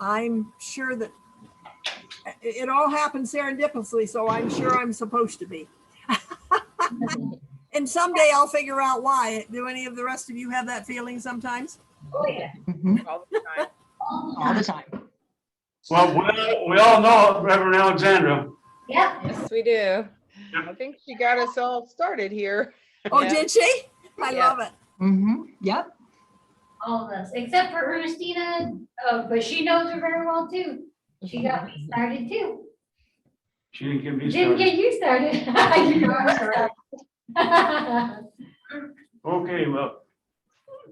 I'm sure that it all happens serendipitously, so I'm sure I'm supposed to be. And someday I'll figure out why. Do any of the rest of you have that feeling sometimes? Oh, yeah. All the time. All the time. Well, we all know Reverend Alexandra. Yeah. Yes, we do. I think she got us all started here. Oh, Yeah. did she? I Yeah. love it. Yep. All of us, except for Ernestina, but she knows her very well too. She got me started too. She didn't get me Didn't started. get you started. You got her started. Okay, well,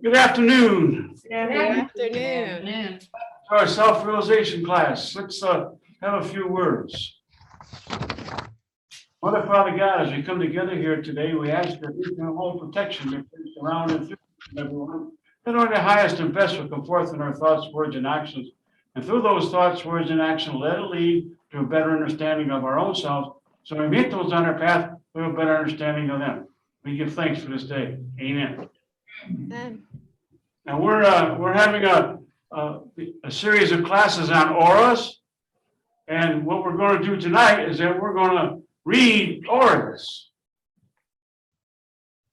good afternoon. Good afternoon. To our self-realization class. Let's have a few words. Mother, Father God, as we come together here today, we ask that you can hold protection that is around and through everyone. And only the highest and best will come forth in our thoughts, words, and actions. And through those thoughts, words, and action, let it lead to a better understanding of our own selves. So when we meet those on our path, we have a better understanding of them. We give thanks for this day. Amen. Amen. And we're having a series of classes on auras. And what we're going to do tonight is that we're going to read auras.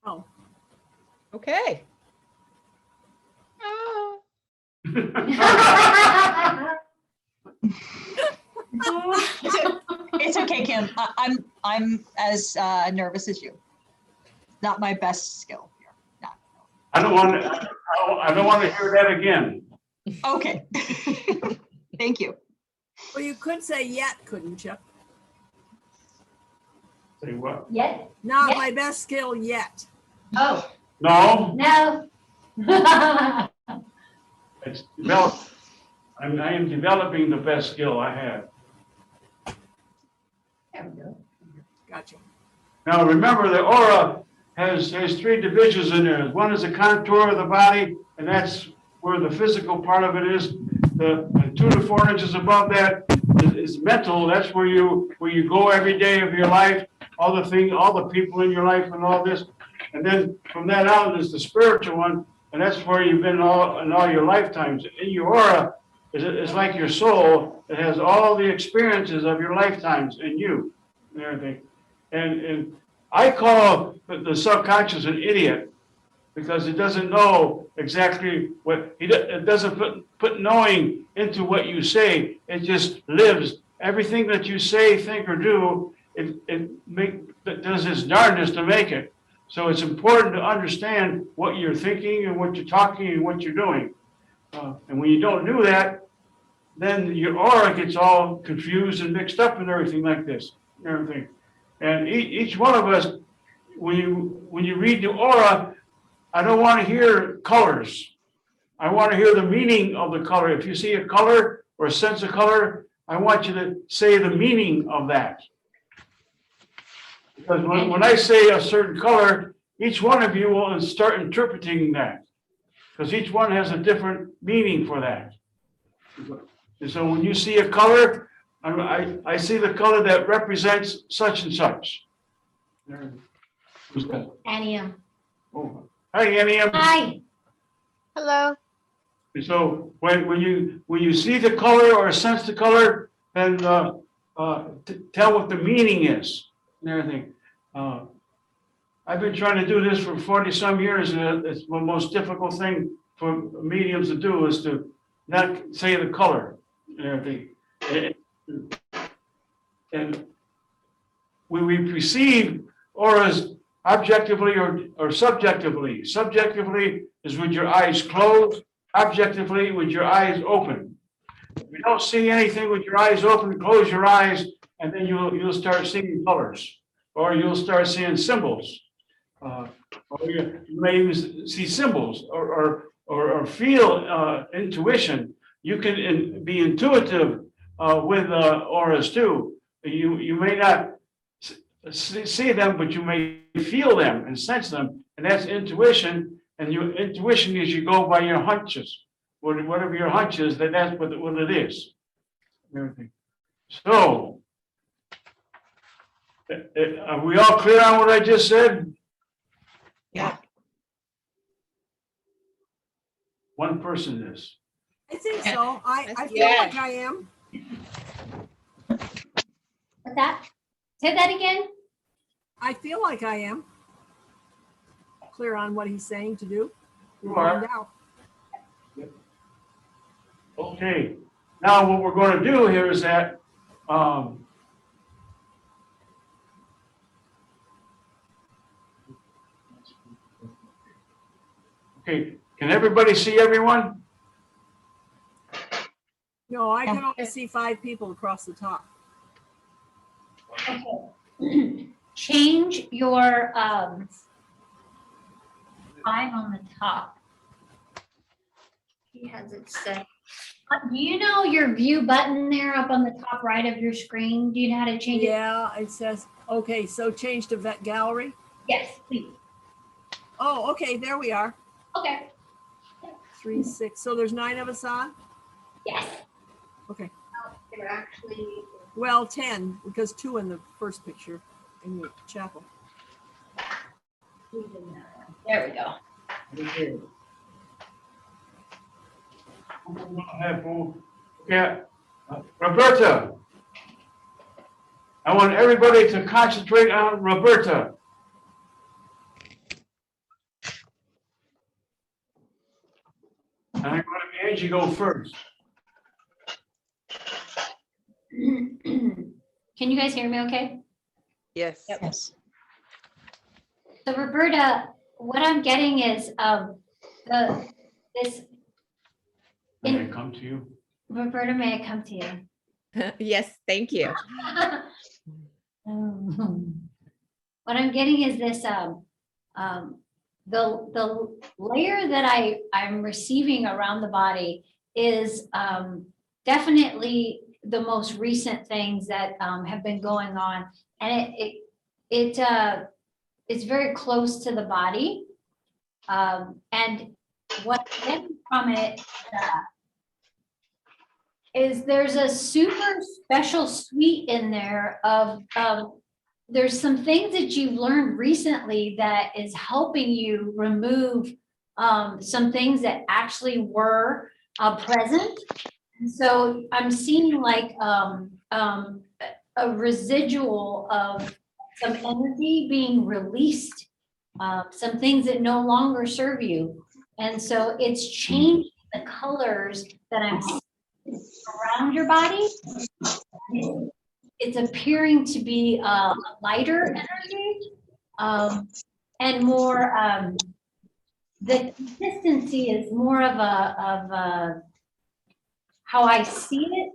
Oh, Okay. Oh. It's okay, Kim. I'm as nervous as you. Not my best skill here. Not. I don't want to hear that again. Okay. Thank you. well, you could say yet, couldn't you? Say what? Yet? Not Yet. my best skill yet. Oh, No, no. it's developed. I am developing the best skill I have. There we go. Gotcha. Now remember, the aura has three divisions in there. One is the contour of the body, and that's where the physical part of it is. The 2 to 4 inches above that is mental. That's where you go every day of your life, all the people in your life, and all this. And then from that out is the spiritual one, and that's where you've been in all your lifetimes. In your aura is like your soul. It has all the experiences of your lifetimes in you and everything. And I call the subconscious an idiot because it doesn't know exactly it doesn't put knowing into what you say. It just lives. Everything that you say, think, or do, it does its darndest to make it. So it's important to understand what you're thinking and what you're talking and what you're doing. And when you don't do that, then your aura gets all confused and mixed up and everything like this. Everything. And each one of us, when you read the aura, I don't want to hear colors. I want to hear the meaning of the color. If you see a color or a sense of color, I want you to say the meaning of that. Because when I say a certain color, each one of you will start interpreting that. Because each one has a different meaning for that. And so when you see a color, I see the color that represents such and such. Who's that? Annie. Oh, hi, Annie. Hi. Hello. And so when you see the color or sense the color, then tell what the meaning is and everything. I've been trying to do this for 40 some years, and it's the most difficult thing for mediums to do is to not say the color and everything. And when we perceive auras objectively or subjectively. Subjectively is with your eyes closed, objectively with your eyes open. If you don't see anything with your eyes open, close your eyes, and then you'll start seeing colors, or you'll start seeing symbols, or you may even see symbols, or feel intuition. You can be intuitive with auras too. You may not see them, but you may feel them and sense them, and that's intuition. And your intuition is you go by your hunches, whatever your hunch is, that's what it is. Everything. So, are we all clear on what I just said? Yeah. One person is. I think so. I feel Yeah. like I am. What's that? Say that again? I feel like I am. Clear on what he's saying to do. You We'll find are. out. Okay. Now what we're going to do here is that, okay, can everybody see everyone? No, I can Yeah. only see 5 people across the top. Okay. Change your, 5 on the top. He has it set. Do you know your view button there up on the top right of your screen? Do you know how to change it? Yeah, it says, okay, so change to vet gallery. Yes, please. Oh, okay, there we are. Okay. 3, 6. So there's 9 of us on? Yes. Okay. They're actually. Well, 10, because 2 in the first picture in the chapel. There we go. Okay. Yeah, Roberta. I want everybody to concentrate on Roberta. And I'm going to be Angie go first. Can you guys hear me okay? Yes. Yes. So Roberta, what I'm getting is this. May I come to you? Roberta, may I come to you? Yes, thank you. What I'm getting is this, the layer that I'm receiving around the body is definitely the most recent things that have been going on. And it's very close to the body. And what I'm getting from it is there's a super special suite in there of there's some things that you've learned recently that is helping you remove some things that actually were present. And so I'm seeing like a residual of some energy being released, some things that no longer serve you. And so it's changing the colors that I'm seeing around your body. It's appearing to be a lighter energy and more, the consistency is more of a how I see it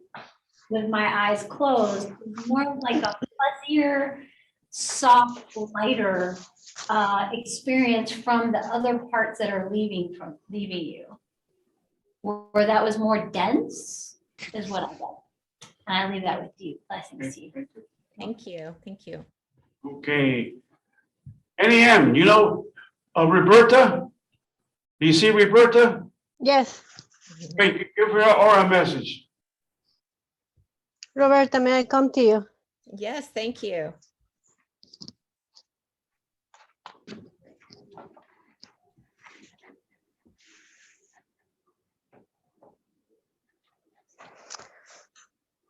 with my eyes closed, more like a fuzzier, soft, lighter experience from the other parts that are leaving you. Where that was more dense is what I got. And I leave that with you. Blessings to you. Thank you. Thank you. Okay. NEM, you know Roberta? Do you see Roberta? Yes, Hey, give her a message. Roberta, may I come to you? Yes, thank you.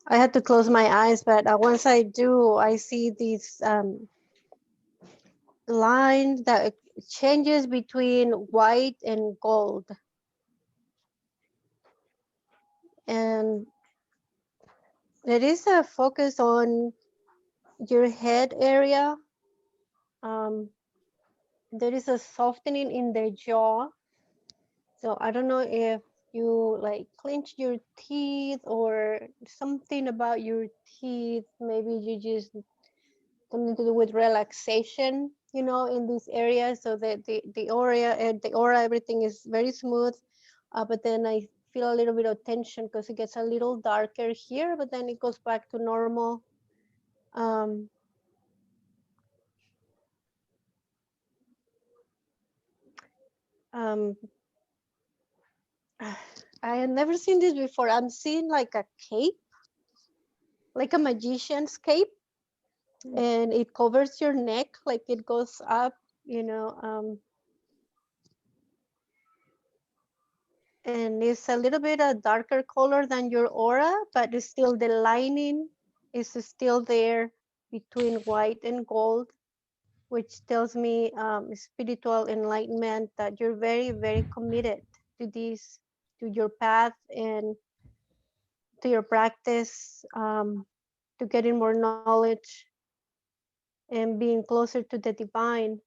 I had to close my eyes, but once I do, I see these lines that changes between white and gold. And there is a focus on your head area. There is a softening in the jaw. So I don't know if you like clench your teeth or something about your teeth. Maybe you just something to do with relaxation, you know, in this area, so that the aura, everything is very smooth. But then I feel a little bit of tension because it gets a little darker here, but then it goes back to normal. I had never seen this before. I'm seeing like a cape, like a magician's cape, and it covers your neck, like it goes up, you know. and it's a little bit a darker color than your aura, but it's still the lining is still there between white and gold, which tells me spiritual enlightenment, that you're very, very committed to this, to your path and to your practice, to getting more knowledge and being closer to the divine.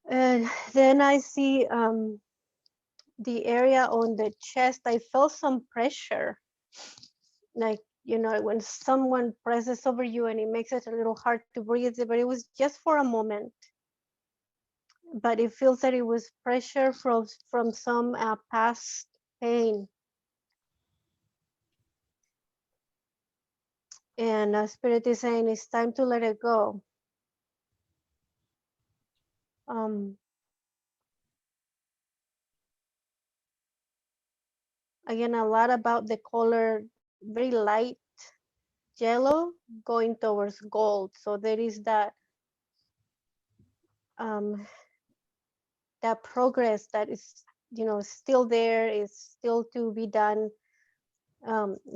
And then I see the area on the chest. I felt some pressure, like, you know, when someone presses over you and it makes it a little hard to breathe, but it was just for a moment. But it feels that it was pressure from some past pain. And Spirit is saying it's time to let it go. Again, a lot about the color, very light yellow going towards gold. So there is that that progress that is, you know, still there, is still to be done.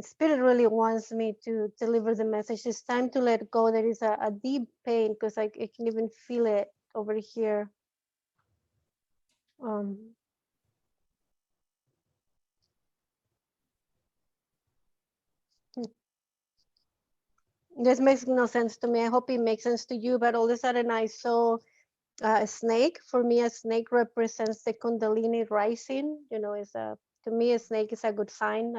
Spirit really wants me to deliver the message. It's time to let go. There is a deep pain because I can even feel it over here. This makes no sense to me. I hope it makes sense to you, but all of a sudden I saw a snake. For me, a snake represents the Kundalini rising. You know, to me, a snake is a good sign.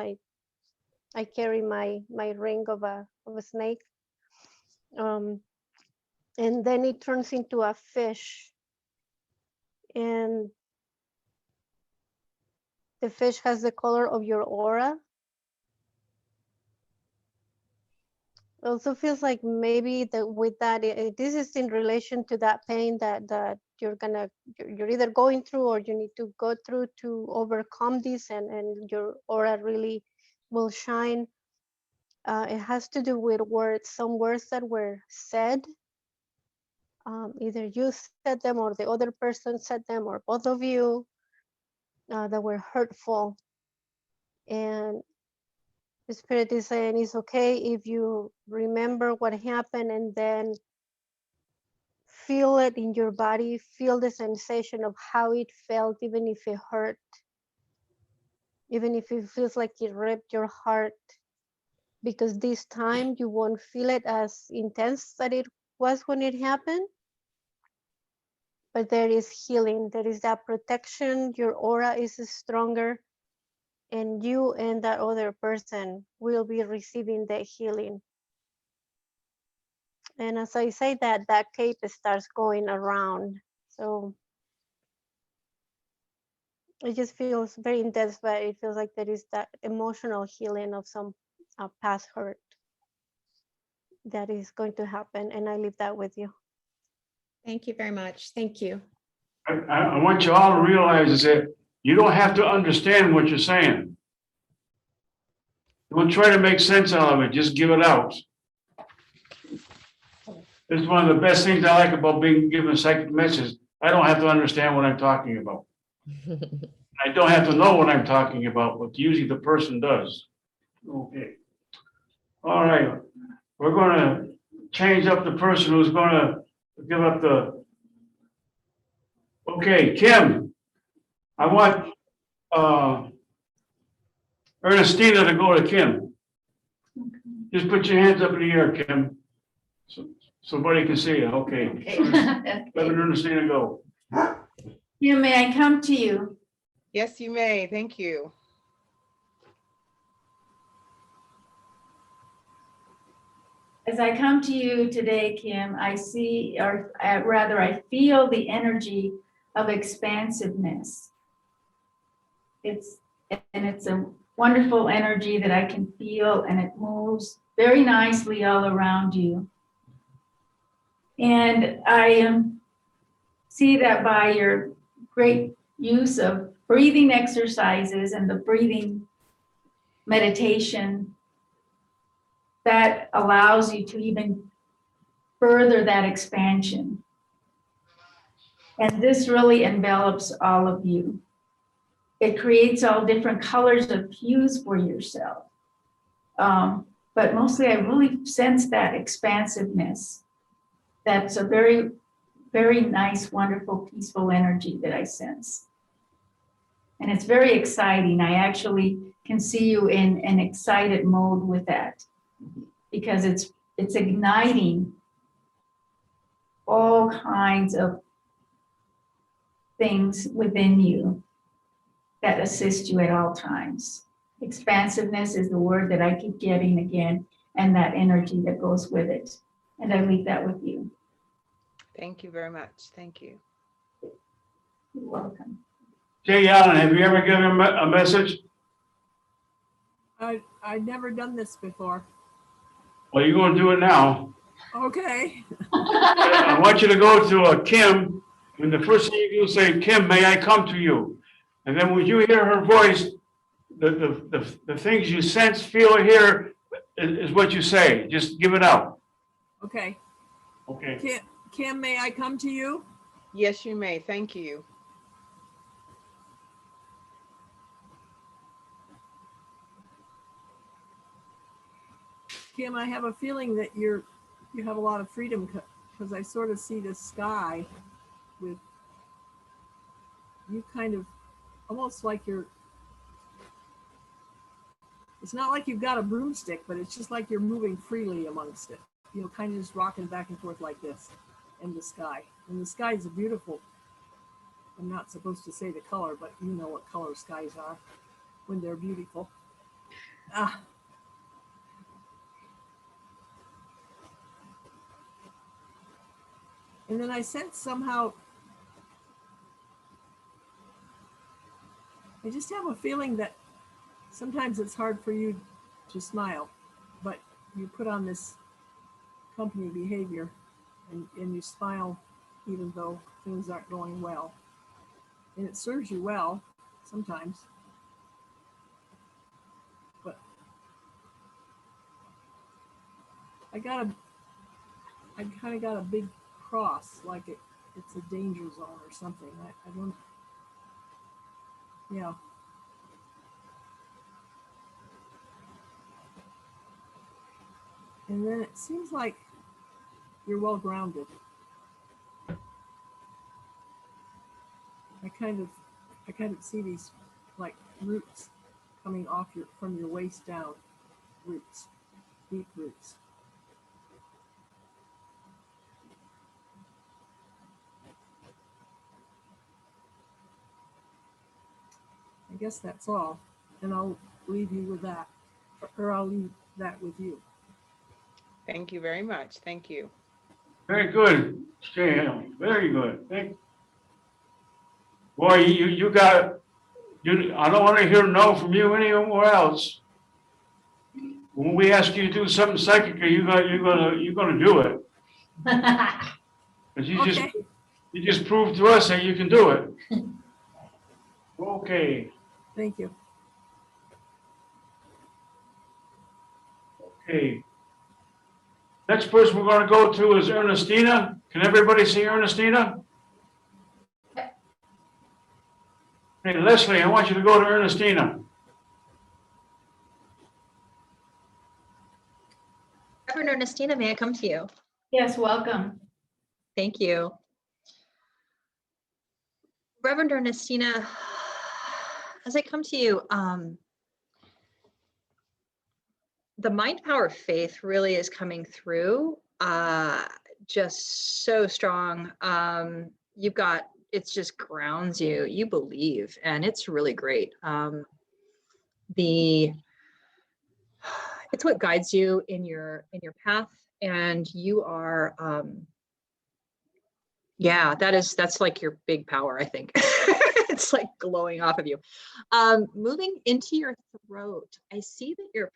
I carry my ring of a snake. And then it turns into a fish. And the fish has the color of your aura. It also feels like maybe with that, this is in relation to that pain that you're either going through or you need to go through to overcome this, and your aura really will shine. It has to do with words, some words that were said. Either you said them or the other person said them, or both of you, that were hurtful. And the Spirit is saying it's okay if you remember what happened and then feel it in your body, feel the sensation of how it felt, even if it hurt, even if it feels like it ripped your heart, because this time you won't feel it as intense that it was when it happened. But there is healing, there is that protection, your aura is stronger, and you and that other person will be receiving the healing. And as I say that, that cape starts going around. So it just feels very intense, but it feels like there is that emotional healing of some past hurt that is going to happen. And I leave that with you. Thank you very much. Thank you. I want you all to realize is that you don't have to understand what you're saying. Don't try to make sense out of it. Just give it out. It's one of the best things I like about being given a psychic message. I don't have to understand what I'm talking about. I don't have to know what I'm talking about, but usually the person does. Okay. All right. We're going to change up the person who's going to give up the. Okay, Kim. I want Ernestina to go to Kim. Just put your hands up in the air, Kim. So somebody can see you. Okay. Let Ernestina go. You, may I come to you? Yes, you may. Thank you. As I come to you today, Kim, I see, or rather I feel the energy of expansiveness. It's a wonderful energy that I can feel, and it moves very nicely all around you. And I see that by your great use of breathing exercises and the breathing meditation, that allows you to even further that expansion. And this really envelops all of you. it creates all different colors of hues for yourself. But mostly I really sense that expansiveness. That's a very, very nice, wonderful, peaceful energy that I sense. And it's very exciting. I actually can see you in an excited mode with that because it's igniting all kinds of things within you that assist you at all times. Expansiveness is the word that I keep getting again, and that energy that goes with it. And I leave that with you. Thank you very much. Thank you. You're welcome. Jay Allen, have you ever given a message? I've never done this before. Well, you're going to do it now. Okay. I want you to go to Kim, and the first thing you do, say, Kim, may I come to you? And then when you hear her voice, the things you sense, feel, or hear is what you say. Just give it out. Okay. Okay. Kim, may I come to you? Yes, you may. Thank you. Kim, I have a feeling that you have a lot of freedom because I sort of see the sky with you kind of almost like it's not like you've got a broomstick, but it's just like you're moving freely amongst it, you know, kind of just rocking back and forth like this in the sky. And the sky is beautiful. I'm not supposed to say the color, but you know what color skies are when they're beautiful. And then I sense somehow, I just have a feeling that sometimes it's hard for you to smile, but you put on this company behavior and you smile even though things aren't going well. And it serves you well sometimes. But I kind of got a big cross, like it's a danger zone or something. I don't, yeah. And then it seems like you're well grounded. I kind of see these like roots coming off from your waist down, roots, deep roots. I guess that's all, and I'll leave you with that, or I'll leave that with you. Thank you very much. Thank you. Very good, Jay Allen. Very good. Boy, you got it. I don't want to hear no from you anywhere else. When we ask you to do something psychically, you're gonna do it. But Okay. you just proved to us that you can do it. Okay. Thank you. Okay. Next person we're going to go to is Ernestina. Can everybody see Ernestina? Hey, Leslie, I want you to go to Ernestina. Reverend Ernestina, may I come to you? Yes, welcome. Thank you. Reverend Ernestina, as I come to you, the mind power of faith really is coming through, just so strong. You've got, it just grounds you, you believe, and it's really great. It's what guides you in your path, and you are, yeah, that's like your big power, I think. It's like glowing off of you. Moving into your throat, I see that your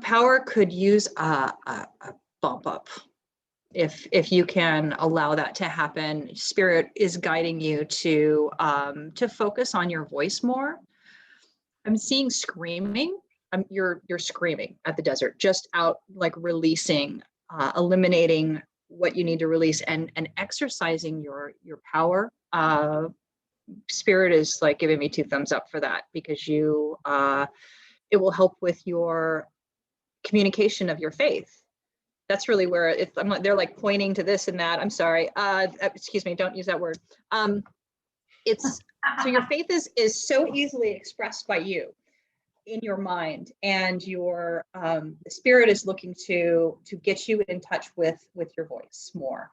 power could use a bump up. If you can allow that to happen. Spirit is guiding you to focus on your voice more. I'm seeing screaming. You're screaming at the desert, just out, like releasing, eliminating what you need to release, and exercising your power. Spirit is like giving me 2 thumbs up for that, because you it will help with your communication of your faith. That's really where it's, I'm like, they're like pointing to this and that. I'm sorry. Excuse me, don't use that word. It's so your faith is so easily expressed by you in your mind, and your spirit is looking to get you in touch with your voice more.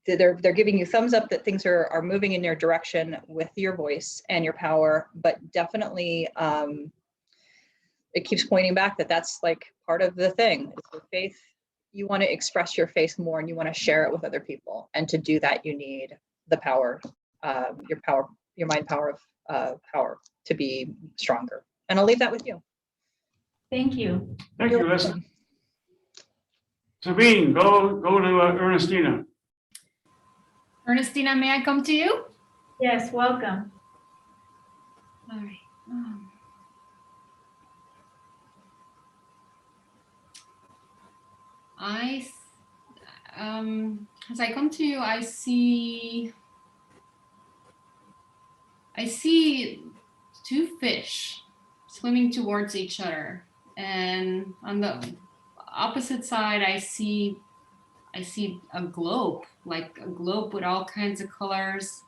They're giving you thumbs up that things are moving in your direction with your voice and your power, but definitely it keeps pointing back that that's like part of the thing. It's your faith. You want to express your faith more, and you want to share it with other people. And to do that, you need the power, your mind power of power to be stronger. And I'll leave that with you. Thank you. Thank you, Leslie. Sabine, go to Ernestina. Ernestina, may I come to you? Yes, welcome. All right. As I come to you, I see 2 fish swimming towards each other, and on the opposite side, I see a globe, like a globe with all kinds of colors.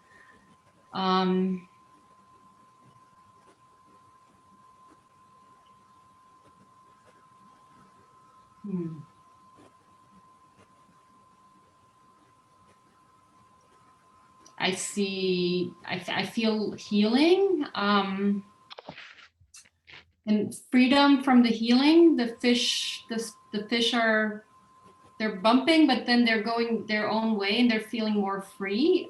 I feel healing, and freedom from the healing. The fish they're bumping, but then they're going their own way, and they're feeling more free.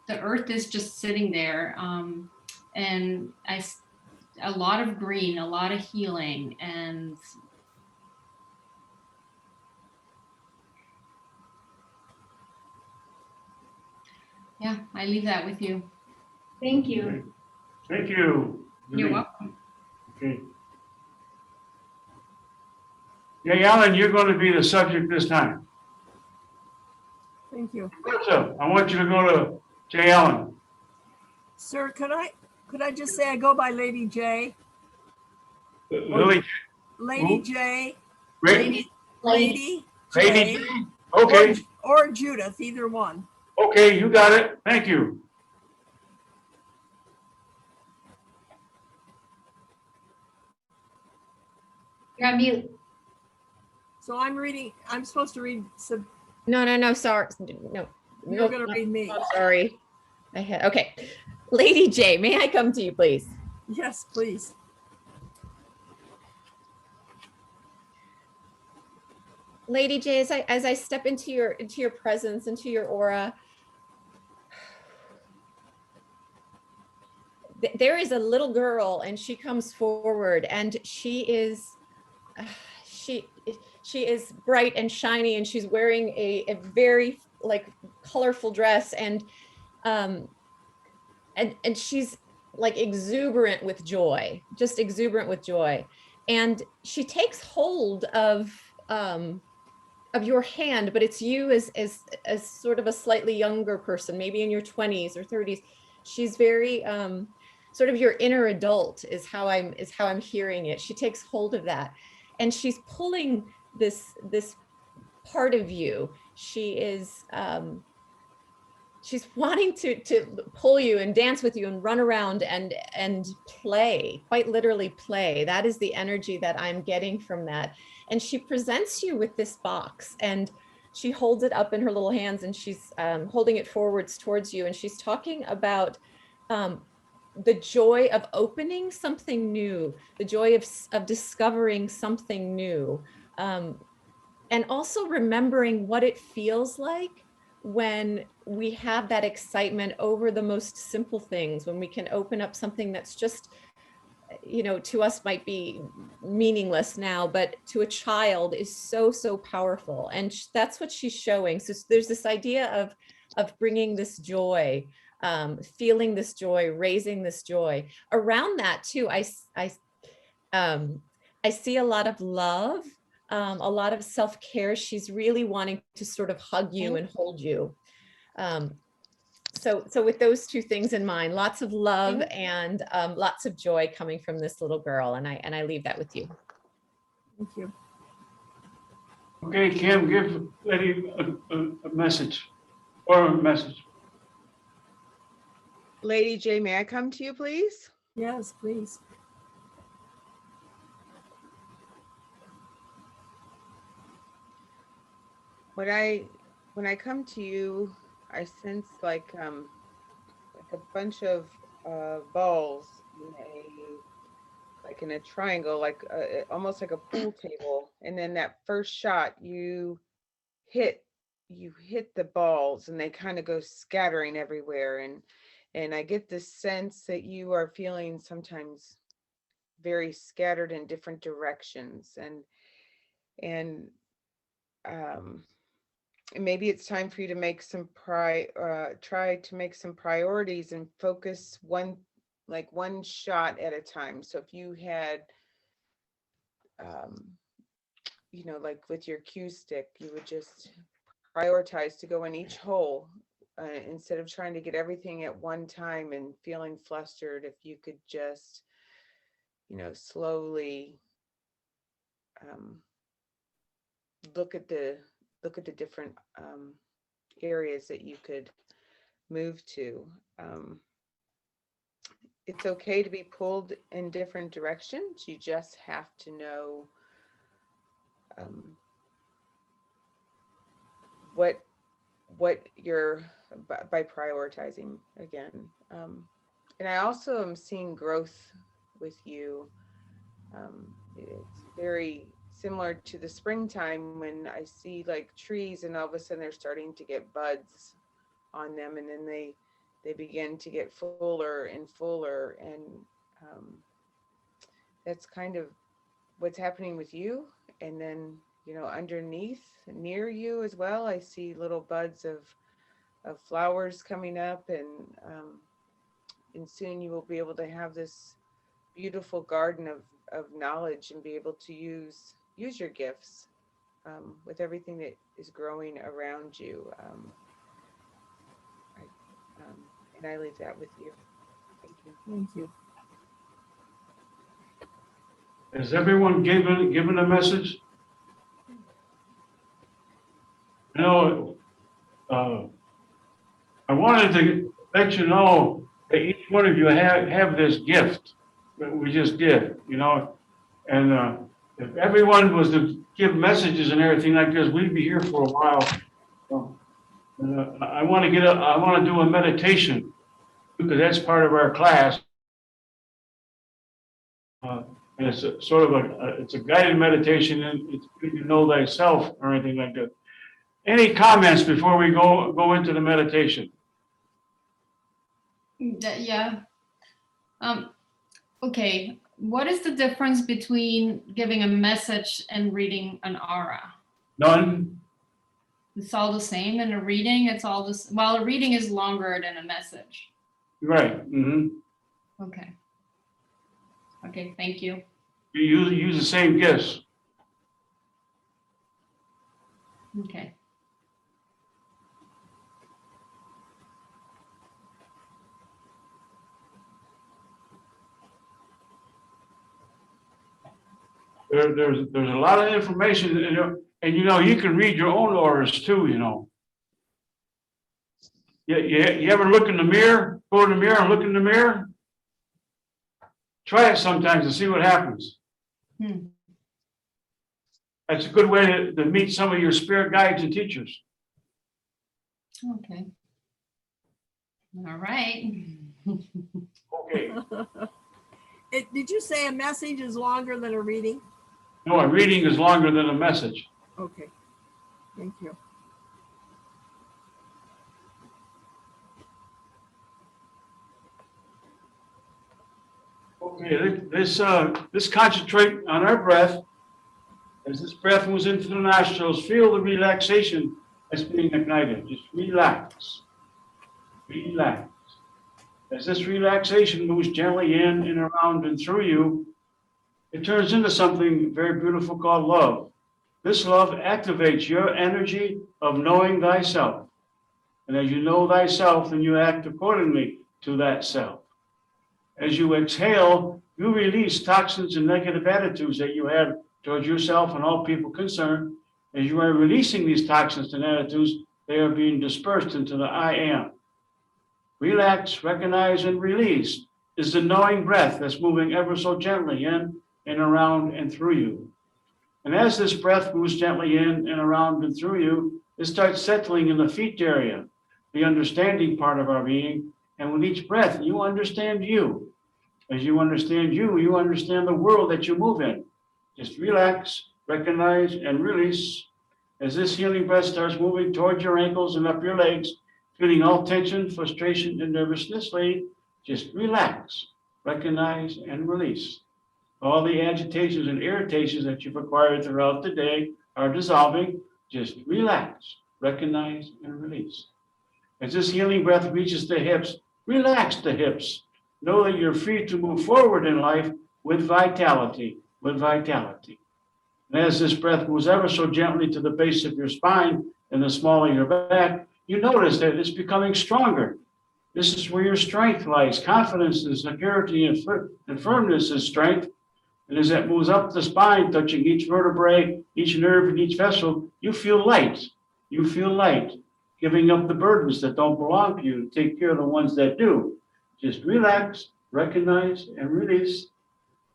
The earth is just sitting there, and a lot of green, a lot of healing, and yeah, I leave that with you. Thank you. Thank you. You're welcome. Okay. Yeah, Alan, you're going to be the subject this time. Thank you. So I want you to go to J. Allen. Sir, could I just say I go by Lady J? Lily. Lady Who? J. Lady. Lady Lady. J. Okay. Or Judith, either one. Okay, you got it. Thank you. You're on mute. So I'm supposed to read, No, sorry. No. you're going to read me. Oh, sorry. Okay. Lady J, may I come to you, please? Yes, please. Lady J, as I step into your presence, into your aura, there is a little girl, and she comes forward, and she is bright and shiny, and she's wearing a very like colorful dress, and she's like exuberant with joy, just exuberant with joy. And she takes hold of your hand, but it's you as sort of a slightly younger person, maybe in your 20s or 30s. She's very sort of your inner adult is how I'm hearing it. She takes hold of that, and she's pulling this part of you. She is she's wanting to pull you and dance with you and run around and play, quite literally play. That is the energy that I'm getting from that. And she presents you with this box, and she holds it up in her little hands, and she's holding it forwards towards you. And she's talking about the joy of opening something new, the joy of discovering something new. And also remembering what it feels like when we have that excitement over the most simple things, when we can open up something that's just, to us might be meaningless now, but to a child is so, so powerful. And that's what she's showing. So there's this idea of bringing this joy, feeling this joy, raising this joy. Around that too, I see a lot of love. a lot of self-care. She's really wanting to sort of hug you and hold you. So with those two things in mind, lots of love and lots of joy coming from this little girl. And I leave that with you. Thank you. Okay, Kim, give Letty a message or a message. Lady J, may I come to you, please? Yes, please. When I come to you, I sense like a bunch of balls in a triangle, like almost like a pool table. And then that first shot, you hit the balls, and they kind of go scattering everywhere. And I get this sense that you are feeling sometimes very scattered in different directions, and maybe it's time for you to make some try to make some priorities and focus one shot at a time. So if you had like with your cue stick, you would just prioritize to go in each hole instead of trying to get everything at one time and feeling flustered. If you could just slowly look at the different areas that you could move to. It's okay to be pulled in different directions. You just have to know what you're by prioritizing again. And I also am seeing growth with you. It's very similar to the springtime when I see like trees and all of a sudden they're starting to get buds on them, and then they begin to get fuller and fuller, and that's kind of what's happening with you. And then underneath near you as well, I see little buds of flowers coming up, and soon you will be able to have this beautiful garden of knowledge and be able to use your gifts with everything that is growing around you. And I leave that with you. Thank you. Thank you. Has everyone given a message? I wanted to let you know that each one of you have this gift that we just did, and if everyone was to give messages and everything like this, we'd be here for a while. I want to do a meditation because that's part of our class. And it's it's a guided meditation, and it's you know thyself or anything like that. Any comments before we go into the meditation? Yeah. Okay. What is the difference between giving a message and reading an aura? None. It's all the same in a reading. It's all this. Well, a reading is longer than a message. Right. Mm-hmm. Okay. Okay. Thank you. You use the same gifts. Okay. There's a lot of information, and you can read your own auras too. You ever look in the mirror? Go in the mirror and look in the mirror. Try it sometimes and see what happens. That's a good way to meet some of your spirit guides and teachers. Okay. All right. Okay. Did you say a message is longer than a reading? No, a reading is longer than a message. Okay. Thank you. Okay, let's concentrate on our breath. As this breath moves into the nostrils, feel the relaxation that's being ignited. Just relax. Relax. As this relaxation moves gently in and around and through you, it turns into something very beautiful called love. This love activates your energy of knowing thyself. And as you know thyself, then you act accordingly to that self. As you exhale, you release toxins and negative attitudes that you have towards yourself and all people concerned. As you are releasing these toxins and attitudes, they are being dispersed into the I am. Relax, recognize, and release is the knowing breath that's moving ever so gently in and around and through you. And as this breath moves gently in and around and through you, it starts settling in the feet area, the understanding part of our being. And with each breath, you understand you. As you understand you, you understand the world that you move in. Just relax, recognize, and release. As this healing breath starts moving towards your ankles and up your legs, feeling all tension, frustration, and nervousness leave, just relax, recognize, and release. All the agitations and irritations that you've acquired throughout the day are dissolving. Just relax, recognize, and release. As this healing breath reaches the hips, relax the hips. Know that you're free to move forward in life with vitality, with vitality. And as this breath moves ever so gently to the base of your spine and the small of your back, you notice that it's becoming stronger. This is where your strength lies. Confidence and security and firmness is strength. And as that moves up the spine, touching each vertebrae, each nerve, and each vessel, you feel light. You feel light, giving up the burdens that don't belong to you to take care of the ones that do. Just relax, recognize, and release.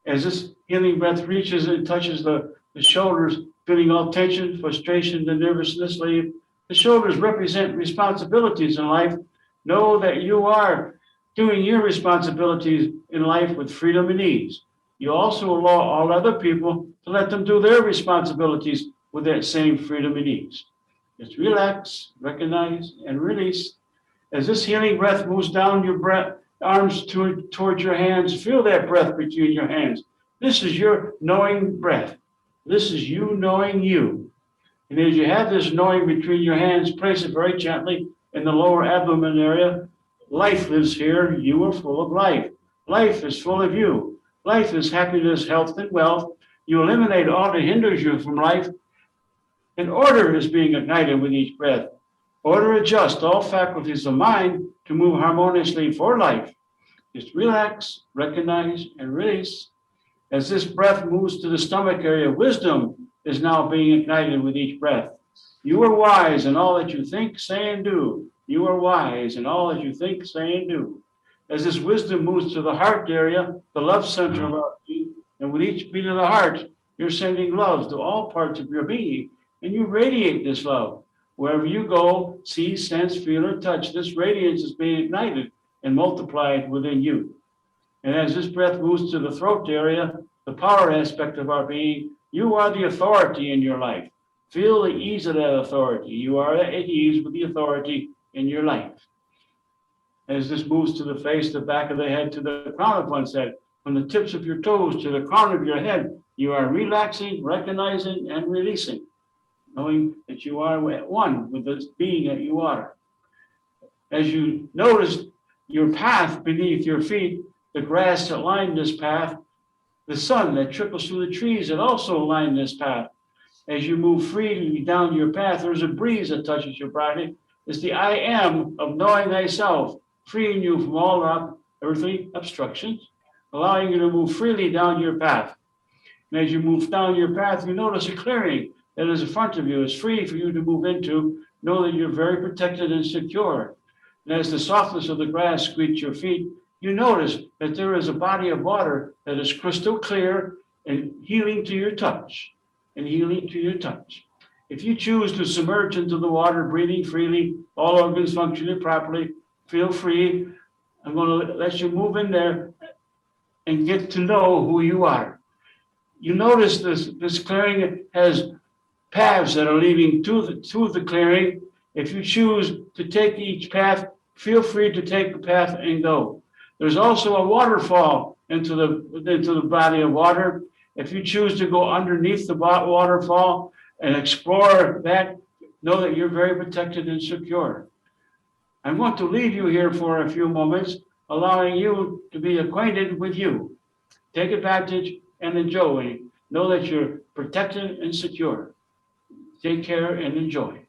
As this healing breath reaches and touches the shoulders, feeling all tension, frustration, and nervousness leave. The shoulders represent responsibilities in life. Know that you are doing your responsibilities in life with freedom and ease. You also allow all other people to let them do their responsibilities with that same freedom and ease. Just relax, recognize, and release. As this healing breath moves down your arms towards your hands, feel that breath between your hands. This is your knowing breath. This is you knowing you. And as you have this knowing between your hands, place it very gently in the lower abdomen area. Life lives here. You are full of life. Life is full of you. Life is happiness, health, and wealth. You eliminate all that hinders you from life. And order is being ignited with each breath. Order adjusts all faculties of mind to move harmoniously for life. Just relax, recognize, and release. As this breath moves to the stomach area, wisdom is now being ignited with each breath. You are wise in all that you think, say, and do. You are wise in all that you think, say, and do. As this wisdom moves to the heart area, the love center of our being, and with each beat of the heart, you're sending love to all parts of your being, and you radiate this love. Wherever you go, see, sense, feel, or touch, this radiance is being ignited and multiplied within you. And as this breath moves to the throat area, the power aspect of our being, you are the authority in your life. Feel the ease of that authority. You are at ease with the authority in your life. As this moves to the face, the back of the head, to the crown of one's head, from the tips of your toes to the crown of your head, you are relaxing, recognizing, and releasing, knowing that you are at one with this being that you are. As you notice your path beneath your feet, the grass that lined this path, the sun that trickles through the trees that also line this path. As you move freely down your path, there's a breeze that touches your body. It's the I am of knowing thyself, freeing you from all earthly obstructions, allowing you to move freely down your path. And as you move down your path, you notice a clearing that is in front of you. It's free for you to move into. Know that you're very protected and secure. And as the softness of the grass greets your feet, you notice that there is a body of water that is crystal clear and healing to your touch, and healing to your touch. If you choose to submerge into the water, breathing freely, all organs functioning properly, feel free. I'm going to let you move in there and get to know who you are. You notice this clearing has paths that are leading to the clearing. If you choose to take each path, feel free to take the path and go. There's also a waterfall into the body of water. If you choose to go underneath the waterfall and explore that, know that you're very protected and secure. I want to leave you here for a few moments, allowing you to be acquainted with you. Take advantage and enjoy. Know that you're protected and secure. Take care and enjoy.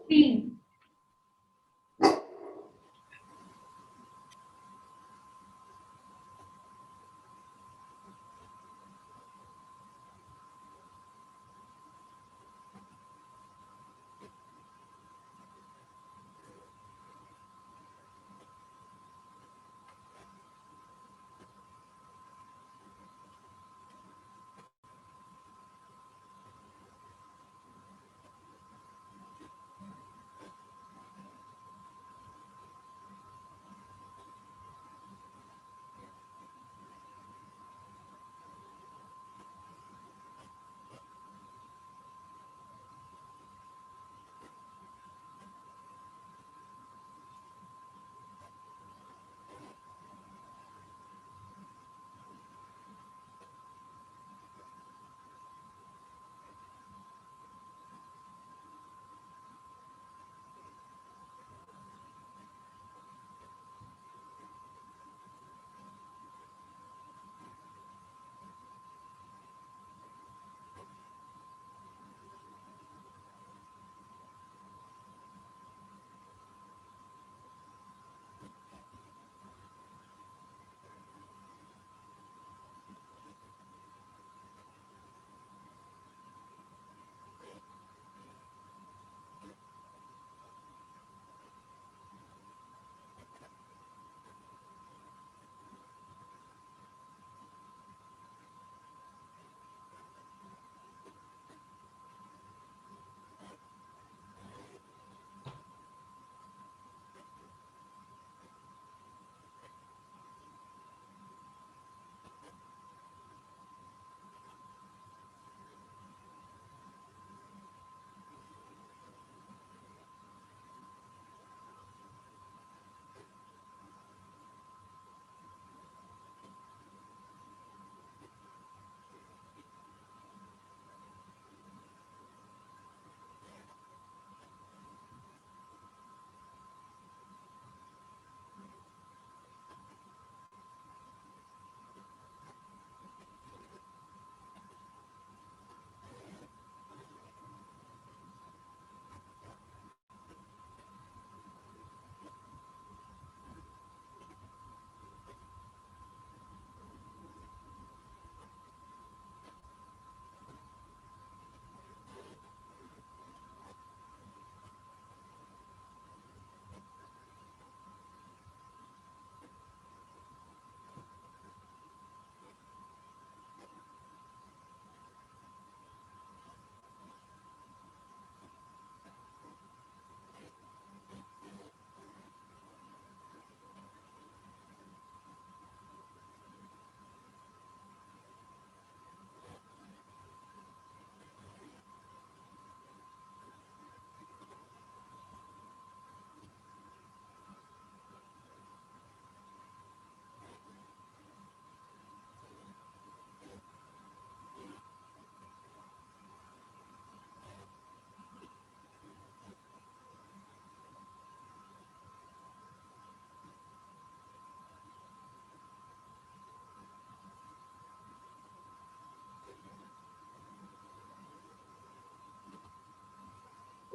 Bean.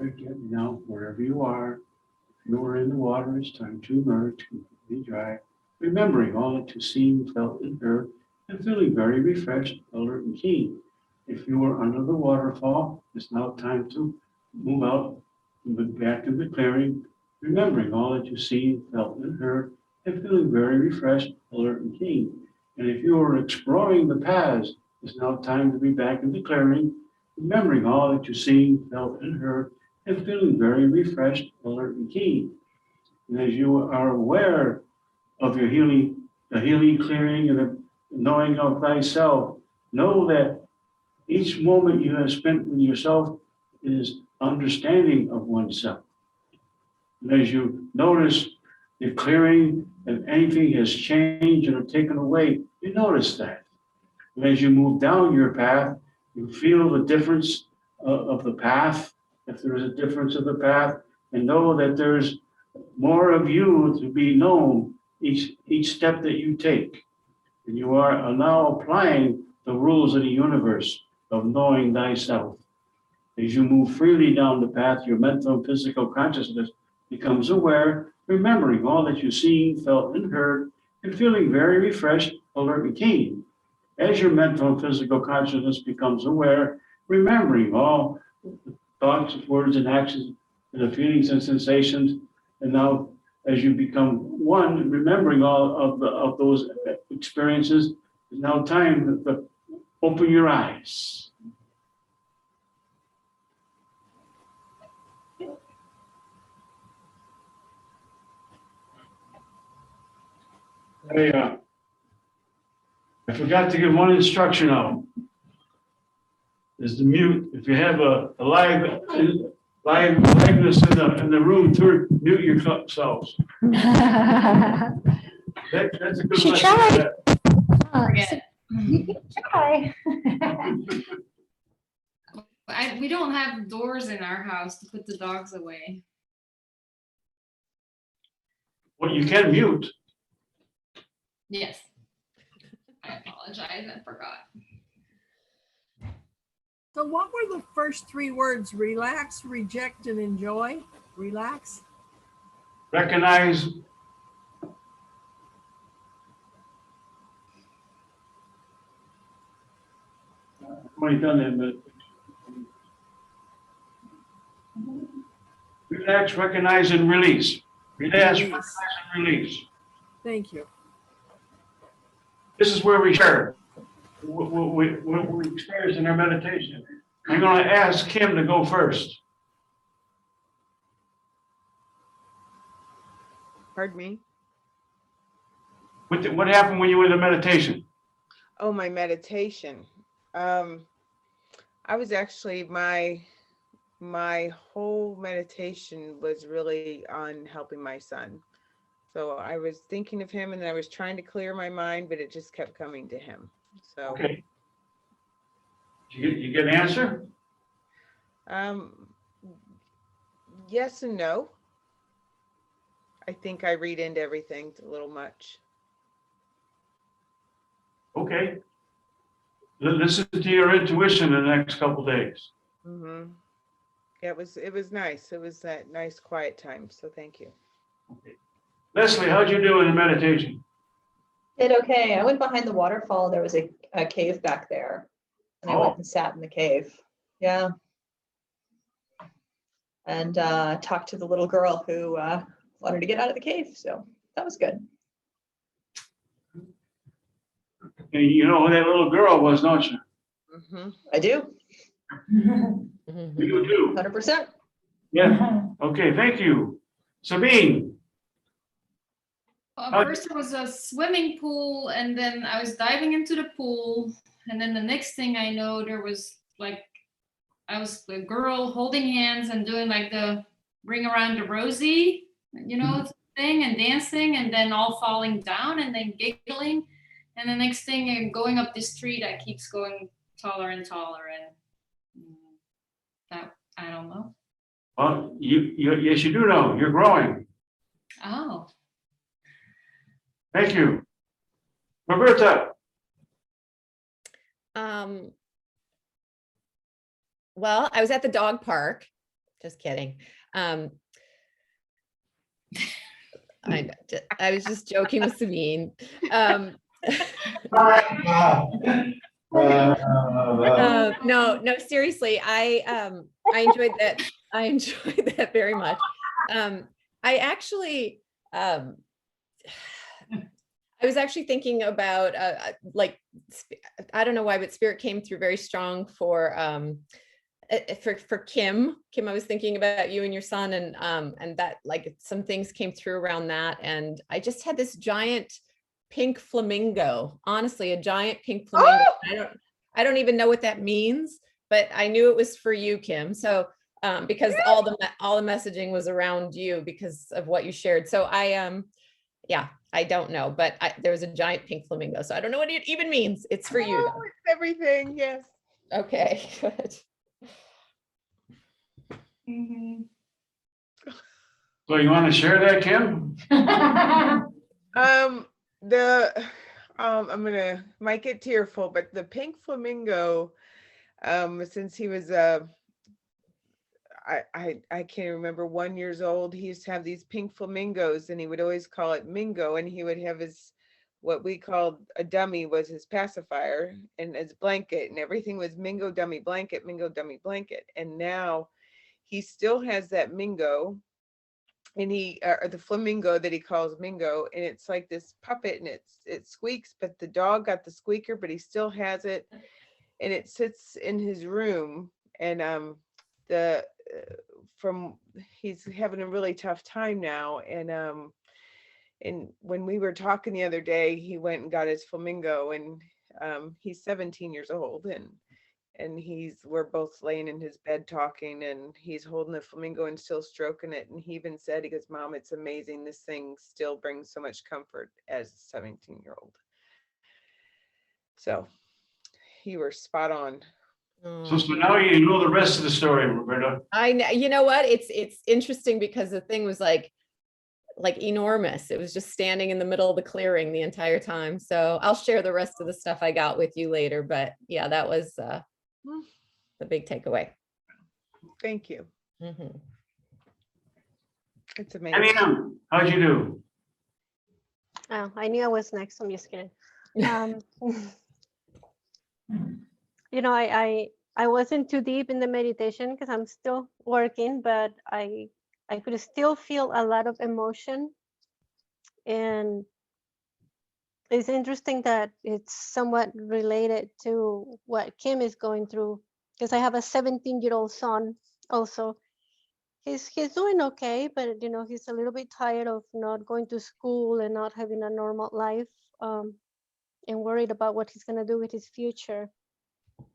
Again, now, wherever you are, if you are in the water, it's time to emerge completely dry, remembering all that you seen, felt, and heard, and feeling very refreshed, alert, and keen. If you are under the waterfall, it's now time to move out, move back to the clearing, remembering all that you see, felt, and heard, and feeling very refreshed, alert, and keen. And if you are exploring the paths, it's now time to be back in the clearing, remembering all that you see, felt, and heard, and feeling very refreshed, alert, and keen. And as you are aware of your healing, the healing clearing and the knowing of thyself, know that each moment you have spent with yourself is understanding of oneself. And as you notice the clearing and anything has changed or taken away, you notice that. And as you move down your path, you feel the difference of the path, if there is a difference of the path, and know that there's more of you to be known each step that you take. And you are now applying the rules of the universe of knowing thyself. As you move freely down the path, your mental and physical consciousness becomes aware, remembering all that you've seen, felt, and heard, and feeling very refreshed, alert, and keen. As your mental and physical consciousness becomes aware, remembering all thoughts, words, and actions, and the feelings and sensations, and now as you become one, remembering all of those experiences, it's now time to open your eyes. I forgot to give one instruction out. Is to mute. If you have a liveness in the room, to mute yourselves. That's a good She lesson. tried. Forget. You can try. We don't have doors in our house to put the dogs away. Well, you can mute. Yes. I apologize, I forgot. So what were the first three words? Relax, reject, and enjoy? Relax? Recognize. I've already done that, but relax, recognize, and release. Relax, Release. recognize, and release. Thank you. This is where we share what we experience in our meditation. I'm going to ask Kim to go first. Pardon me? What happened when you were in the meditation? Oh, my meditation. I was actually, my whole meditation was really on helping my son. So I was thinking of him and I was trying to clear my mind, but it just kept coming to him. So, Okay. You get an answer? Yes and no. I think I read into everything a little much. Okay. Listen to your intuition in the next couple days. Mm-hmm. Yeah, it was nice. It was that nice quiet time. So thank you. Okay. Leslie, how'd you do in the meditation? Did okay. I went behind the waterfall. There was a cave back there. And I went and sat in the cave. Yeah. And talked to the little girl who wanted to get out of the cave. So that was good. And you know who that little girl was, don't you? Mm-hmm. I do. You do. 100%. Yeah. Okay, thank you. Sabine. First it was a swimming pool, and then I was diving into the pool, and then the next thing I know, there was like, I was the girl holding hands and doing like the ring around the rosy, thing, and dancing, and then all falling down and then giggling. And the next thing, I'm going up this tree that keeps going taller and taller, and that, I don't know. Well, yes, you do know. You're growing. Oh. Thank you. Roberta. Well, I was at the dog park Just kidding. I was just joking with Sabine. No, seriously, I enjoyed that. I enjoyed that very much. I actually, I was actually thinking about like, I don't know why, but spirit came through very strong for Kim. Kim, I was thinking about you and your son, and that, like, some things came through around that, and I just had this giant pink flamingo. Honestly, a giant pink flamingo. I don't even know what that means, but I knew it was for you, Kim. So because all the messaging was around you because of what you shared. So yeah, I don't know, but there was a giant pink flamingo. So I don't know what it even means. It's for you, though. It's everything. Yes. Okay, good. Mhm. So you want to share that, Kim? I'm gonna might get tearful, but the pink flamingo, since he was I can't remember, 1 year old, he used to have these pink flamingos, and he would always call it Mingo, and he would have his, what we called a dummy was his pacifier and his blanket, and everything was Mingo dummy blanket, Mingo dummy blanket. And now he still has that Mingo, and he or the flamingo that he calls Mingo, and it's like this puppet, and it squeaks, but the dog got the squeaker, but he still has it, and it sits in his room. And the from he's having a really tough time now, and when we were talking the other day, he went and got his flamingo, and he's 17 years old, and we're both laying in his bed talking, and he's holding the flamingo and still stroking it. And he even said, he goes, "Mom, it's amazing. This thing still brings so much comfort as a 17-year-old." So you were spot on. So now you know the rest of the story, Roberta. I know, you know what? It's interesting because the thing was like enormous. It was just standing in the middle of the clearing the entire time. So I'll share the rest of the stuff I got with you later. But yeah, that was the big takeaway. Thank you. Mhm. It's amazing. Annie, how'd you do? Oh, I knew I was next. I'm just kidding. You know, I wasn't too deep in the meditation because I'm still working, but I could still feel a lot of emotion. And it's interesting that it's somewhat related to what Kim is going through, because I have a 17-year-old son also. He's doing okay, but you know, he's a little bit tired of not going to school and not having a normal life, and worried about what he's gonna do with his future.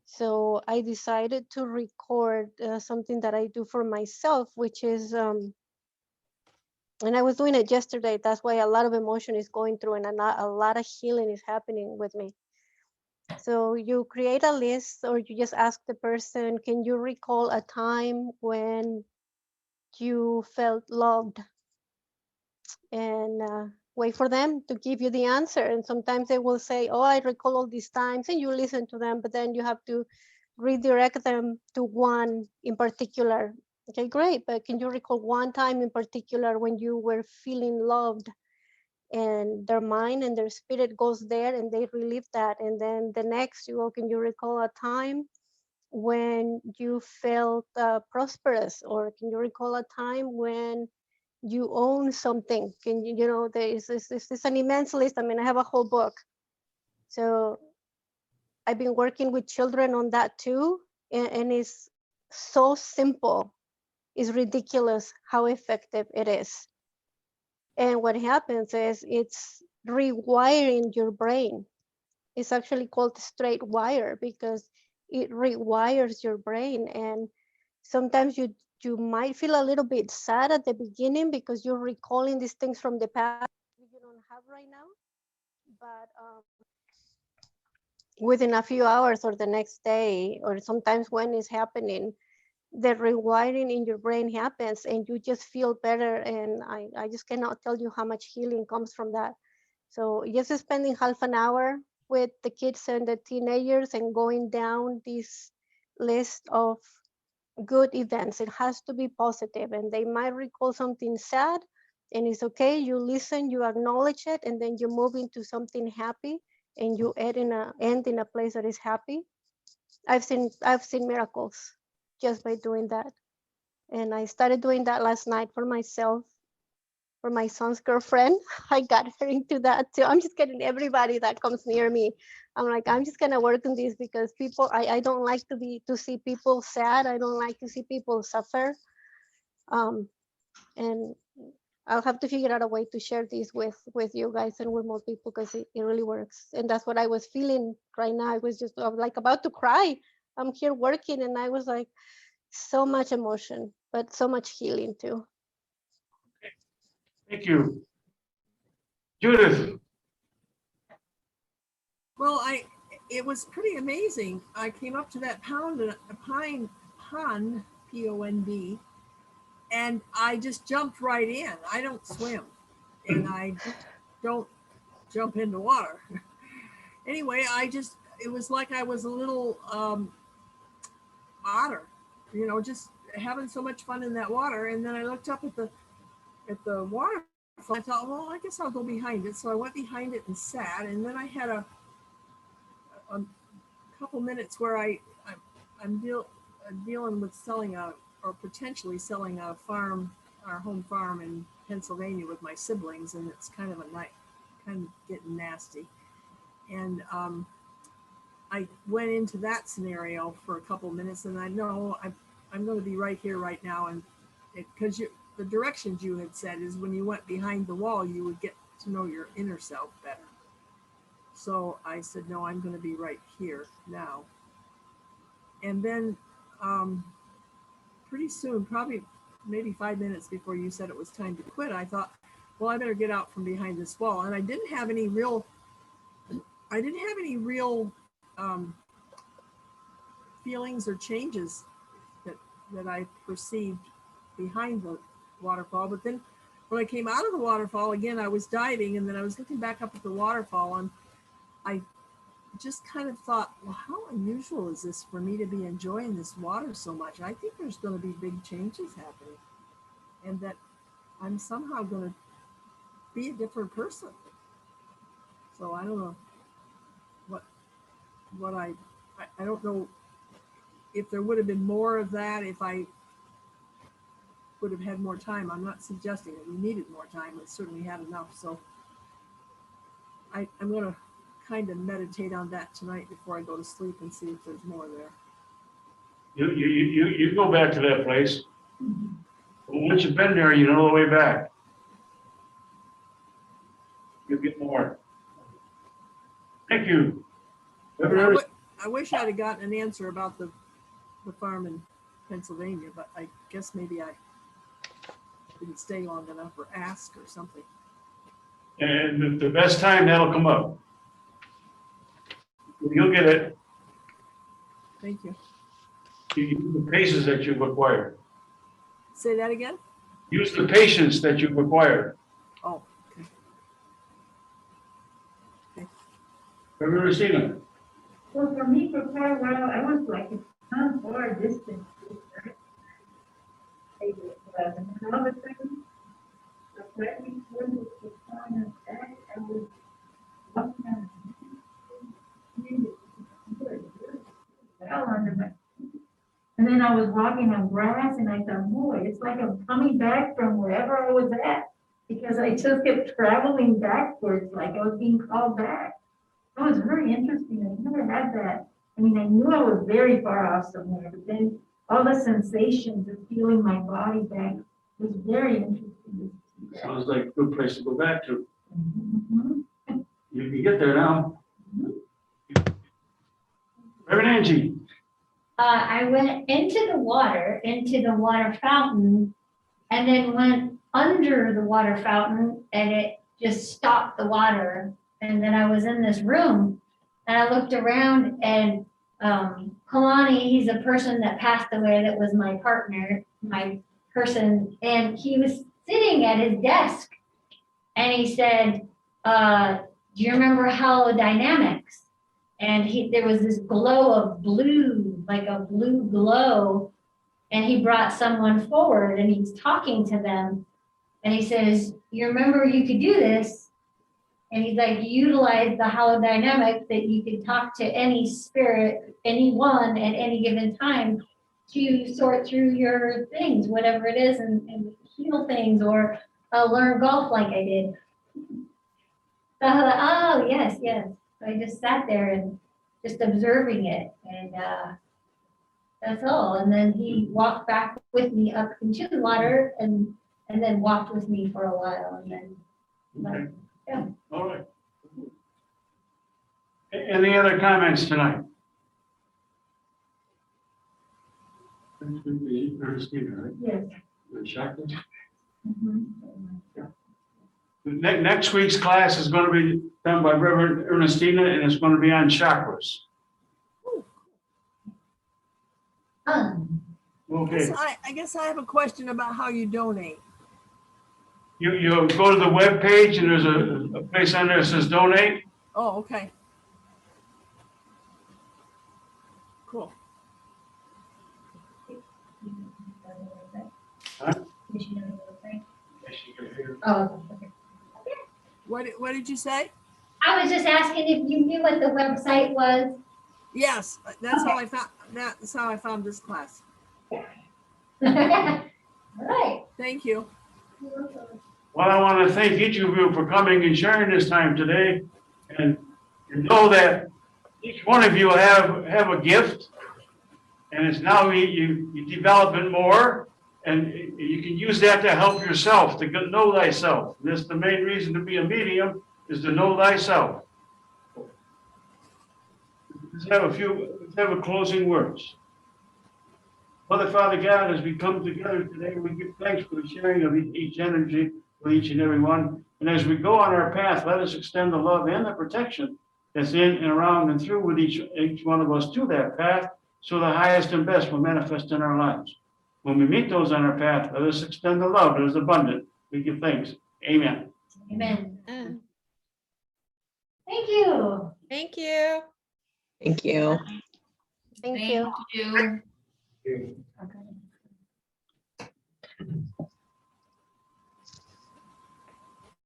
So I decided to record something that I do for myself, which is, and I was doing it yesterday. That's why a lot of emotion is going through, and a lot of healing is happening with me. So you create a list, or you just ask the person, can you recall a time when you felt loved? And wait for them to give you the answer. And sometimes they will say, oh, I recall all these times, and you listen to them, but then you have to redirect them to one in particular. Okay, great, but can you recall one time in particular when you were feeling loved? And their mind and their spirit goes there, and they relive that. And then the next, can you recall a time when you felt prosperous? Or can you recall a time when you own something? Can you, there's an immense list. I mean, I have a whole book. So I've been working with children on that too. And it's so simple. It's ridiculous how effective it is. And what happens is it's rewiring your brain. It's actually called straight wire because it rewires your brain. And sometimes you might feel a little bit sad at the beginning because you're recalling these things from the past you don't have right now. But within a few hours or the next day, or sometimes when it's happening, the rewiring in your brain happens and you just feel better. And I just cannot tell you how much healing comes from that. So just spending half an hour with the kids and the teenagers and going down this list of good events. It has to be positive, and they might recall something sad, and it's okay. You listen, you acknowledge it, and then you move into something happy, and you end in a place that is happy. I've seen miracles just by doing that, and I started doing that last night for myself, for my son's girlfriend. I got her into that too. I'm just getting everybody that comes near me. I'm like, I'm just gonna work on this because people, I don't like to see people sad. I don't like to see people suffer. And I'll have to figure out a way to share this with you guys and with more people because it really works. And that's what I was feeling right now. I was like about to cry. I'm here working and I was like, so much emotion, but so much healing too. Thank you. Judith, Well, it was pretty amazing. I came up to that pond, pond, P-O-N-D, and I just jumped right in. I don't swim, and I don't jump into water. Anyway, it was like I was a little otter, just having so much fun in that water. And then I looked up at the waterfall. I thought, well, I guess I'll go behind it. So I went behind it and sat, and then I had a couple minutes where I'm dealing with selling or potentially selling a farm, our home farm in Pennsylvania with my siblings, and it's kind of getting nasty. And I went into that scenario for a couple minutes, and I know I'm going to be right here right now, and because the directions you had said is when you went behind the wall, you would get to know your inner self better. So I said, no, I'm going to be right here now. And then pretty soon, probably maybe 5 minutes before you said it was time to quit, I thought, well, I better get out from behind this wall. And I didn't have any real feelings or changes that I perceived behind the waterfall. But then when I came out of the waterfall, again, I was diving, and then I was looking back up at the waterfall, and I just kind of thought, well, how unusual is this for me to be enjoying this water so much? I think there's going to be big changes happening, and that I'm somehow going to be a different person. So I don't know what I don't know if there would have been more of that if I would have had more time. I'm not suggesting that we needed more time. We certainly had enough. So I'm going to kind of meditate on that tonight before I go to sleep and see if there's more there. you go back to that place. Once you've been there, you know the way back. You'll get more. Thank you. I wish I'd have gotten an answer about the farm in Pennsylvania, but I guess maybe I didn't stay long enough or ask or something. And the best time, that'll come up. You'll get it. Thank you. You use the patience that you've acquired. Say that again? Use the patience that you've acquired. Oh, okay. Ernestina. So for me, for quite a while, I was like a far distance. And all of a sudden, right before the time of that, I was walking on well under my feet. And then I was walking on grass, and I thought, boy, it's like I'm coming back from wherever I was at, because I just kept traveling backwards, like I was being called back. That was very interesting. I never had that. I mean, I knew I was very far off somewhere, but then all the sensations of feeling my body back was very interesting. Sounds like a good place to go back to. Mm-hmm. You can get there now. Reverend Angie. I went into the water fountain, and then went under the water fountain, and it just stopped the water. And then I was in this room, and I looked around, and Kalani, he's a person that passed away that was my partner, my person, and he was sitting at his desk, and he said, do you remember holodynamics? And there was this glow of blue, like a blue glow, And he brought someone forward and he's talking to them. And he says, you remember you could do this? And he's like, utilize the holodynamic that you can talk to any spirit, anyone at any given time to sort through your things, whatever it is, and heal things or learn golf like I did. So I thought, oh, yes, yes. So I just sat there and just observing it. And that's all. And then he walked back with me up into the water and then walked with me for a while. And then, Okay. yeah. All right. Any other comments tonight? Ernestina, right? Yes. The chakra? Mhm. Next week's class is going to be done by Reverend Ernestina, and it's going to be on chakras. Okay. I guess I have a question about how you donate. You go to the web page, and there's a place on there that says donate. Oh, okay. Cool. Huh? Oh, okay. What did you say? I was just asking if you knew what the website was. Yes, that's how I found that's how I found this class. All right. Thank you. Well, I want to thank each of you for coming and sharing this time today, and know that each one of you have a gift, and it's now you develop it more, and you can use that to help yourself, to know thyself. And that's the main reason to be a medium, is to know thyself. Let's have a closing words. Mother, Father God, as we come together today, we give thanks for the sharing of each energy with each and every one. And as we go on our path, let us extend the love and the protection that's in and around and through with each one of us to that path, so the highest and best will manifest in our lives. When we meet those on our path, let us extend the love that is abundant. We give thanks. Amen. Amen. Thank you. Thank you. Thank you. Thank you. you. Okay.